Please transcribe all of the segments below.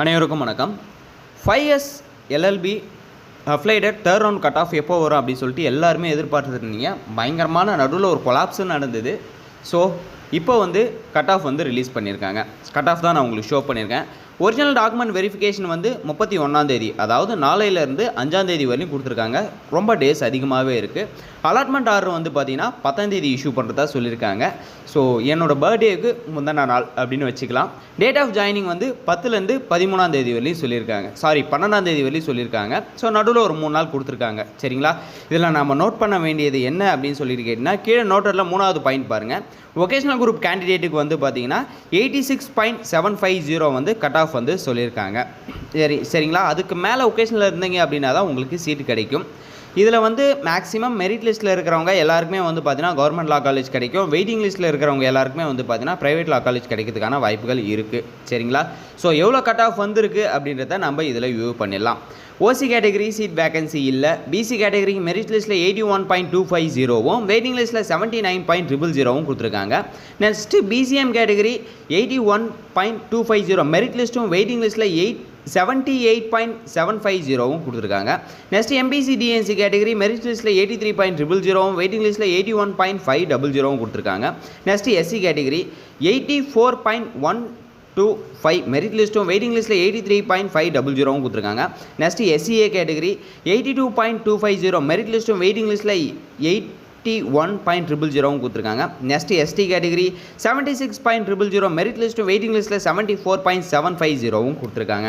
அனைவருக்கும் வணக்கம். 5S LLB அப்ளைடட் third round cut off எப்போ வரும் அப்படின்னு சொல்லிட்டு எல்லாருமே எதிர்பார்த்துருந்தீங்க. பயங்கரமான நடுவில் ஒரு கொலாப்ஸு நடந்தது. ஸோ இப்போ கட் ஆஃப் ரிலீஸ் பண்ணியிருக்காங்க. கட் ஆஃப் தான் நான் உங்களுக்கு ஷோ பண்ணியிருக்கேன். ஒரிஜினல் டாக்குமெண்ட் வெரிஃபிகேஷன் 31ஆம் தேதி, அதாவது நாளையிலேருந்து 5ஆம் தேதி வரையும் கொடுத்துருக்காங்க. ரொம்ப டேஸ் அதிகமாகவே இருக்குது. அலாட்மெண்ட் ஆர்டர் பார்த்தீங்கன்னா 10ஆம் தேதி இஷ்யூ பண்ணுறதா சொல்லியிருக்காங்க. ஸோ என்னோடய பர்த்டேக்கு முந்தின நாள் அப்படின்னு வச்சுக்கலாம். டேட் ஆஃப் ஜாயினிங் 10லேருந்து 13ஆம் தேதி வரையும் சொல்லியிருக்காங்க. 12ஆம் தேதி வரையும் சொல்லியிருக்காங்க. ஸோ நடுவில் ஒரு 3 நாள் கொடுத்துருக்காங்க. சரிங்களா? இதில் நம்ம நோட் பண்ண வேண்டியது என்ன அப்படின்னு சொல்லிட்டு கேட்டிங்கன்னா, கீழே நோட்டரில் 3வது பாயிண்ட் பாருங்கள். வொகேஷனல் குரூப் கேண்டிடேட்டுக்கு பார்த்தீங்கன்னா 86.750 கட் ஆஃப் சொல்லியிருக்காங்க. சரிங்களா? அதுக்கு மேலே வொகேஷனில் இருந்தீங்க அப்படின்னா தான் உங்களுக்கு சீட்டு கிடைக்கும். இதில் மேக்ஸிமம் மெரிட் லிஸ்ட்டில் இருக்கிறவங்க எல்லாருக்குமே பார்த்தீங்கன்னா கவர்மெண்ட் லா காலேஜ் கிடைக்கும். வெயிட்டிங் லிஸ்ட்டில் இருக்கிறவங்க எல்லாருக்குமே பார்த்தீங்கன்னா ப்ரைவேட் லா காலேஜ் கிடைக்கிறதுக்கான வாய்ப்புகள் இருக்குது. சரிங்களா? ஸோ எவ்வளோ கட் ஆஃப் வந்திருக்கு அப்படின்றத நம்ம இதில் வியூ பண்ணிடலாம். ஓசி கேட்டகரி சீட் வேகன்சி இல்லை. பிசி கேட்டகரிக்கு மெரிட் லிஸ்ட்டில் 81.250வும் வெயிட்டிங் லிஸ்ட்டில் 79.000வும் கொடுத்துருக்காங்க. நெக்ஸ்ட்டு பிசிஎம் கேட்டகரி 81.250 மெரிட் லிஸ்ட்டும் வெயிட்டிங் லிஸ்ட்டில் 78.750வும் கொடுத்துருக்காங்க. Next MBC DNC category merit லிஸ்ட்டில் 83.000வும் வெயிட்டிங் லிஸ்ட்டில் 81.500வும் கொடுத்துருக்காங்க. நெக்ஸ்ட் எஸ்சி கேட்டகரி 84.125 மெரிட் லிஸ்ட்டும் வெயிட்டிங் லிஸ்ட்டில் 83.500வும் கொடுத்துருக்காங்க. நெக்ஸ்ட் எஸ்சிஏ கேட்டகரி 82.250 மெரிட் லிஸ்ட்டும் வெயிட்டிங் லிஸ்ட்டில் 81.000வும் கொடுத்துருக்காங்க. நெக்ஸ்ட் எஸ்டி கேட்டகரி 76.000 மெரிட் லிஸ்ட்டும் வெயிட்டிங் லிஸ்ட்டில் 74.750வும் கொடுத்துருக்காங்க.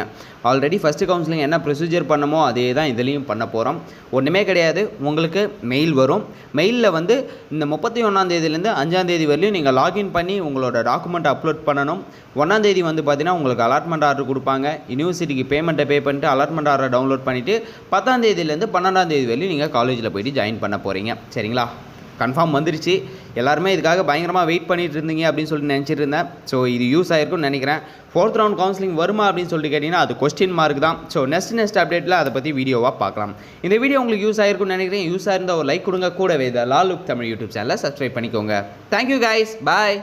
ஆல்ரெடி ஃபஸ்ட்டு கவுன்சிலிங் என்ன ப்ரொசீஜர் பண்ணமோ அதே தான் இதுலேயும் பண்ண போகிறோம். ஒன்றுமே கிடையாது. உங்களுக்கு மெயில் வரும். மெயிலில் இந்த 31ஆம் தேதியிலேருந்து 5ஆம் தேதி வரையும் நீங்கள் லாகின் பண்ணி உங்களோட டாக்குமெண்ட் அப்லோட் பண்ணணும். 1ஆம் தேதி பார்த்தீங்கன்னா உங்களுக்கு அலாட்மெண்ட் ஆர்டர் கொடுப்பாங்க. யூனிவர்சிட்டிக்கு பேமெண்ட்டை பே பண்ணிட்டு அலாட்மெண்ட் ஆர்டர் டவுன்லோட் பண்ணிவிட்டு 10ஆம் தேதியிலேருந்து 12ஆம் தேதி வரையும் நீங்கள் காலேஜில் போய்ட்டு ஜாயின் பண்ண போகிறீங்க. சரிங்களா? கன்ஃபார்ம் வந்துருச்சு. எல்லாருமே இதுக்காக பயங்கரமாக வெயிட் பண்ணிட்டு இருந்தீங்க அப்படின்னு சொல்லிட்டு நினச்சிட்டு இருந்தேன். ஸோ இது யூஸ் ஆகிருக்கும்னு நினைக்கிறேன். 4th ரவுண்ட் கவுன்சிலிங் வருமா அப்படின்னு சொல்லிட்டு கேட்டிங்கன்னா அது கொஸ்டின் மார்க் தான். ஸோ நெக்ஸ்ட் அப்டேட்டில் அதை பற்றி வீடியோவாக பார்க்கலாம். இந்த வீடியோ உங்களுக்கு யூஸ் ஆகிருக்கும்னு நினைக்கிறேன். யூஸ் ஆயிருந்தால் ஒரு லைக் கொடுங்க. கூடவே இந்த லா லுக் தமிழ் யூடியூப் சேனலை சப்ஸ்கிரைப் பண்ணிக்கோங்க. Thank you guys. பாய்.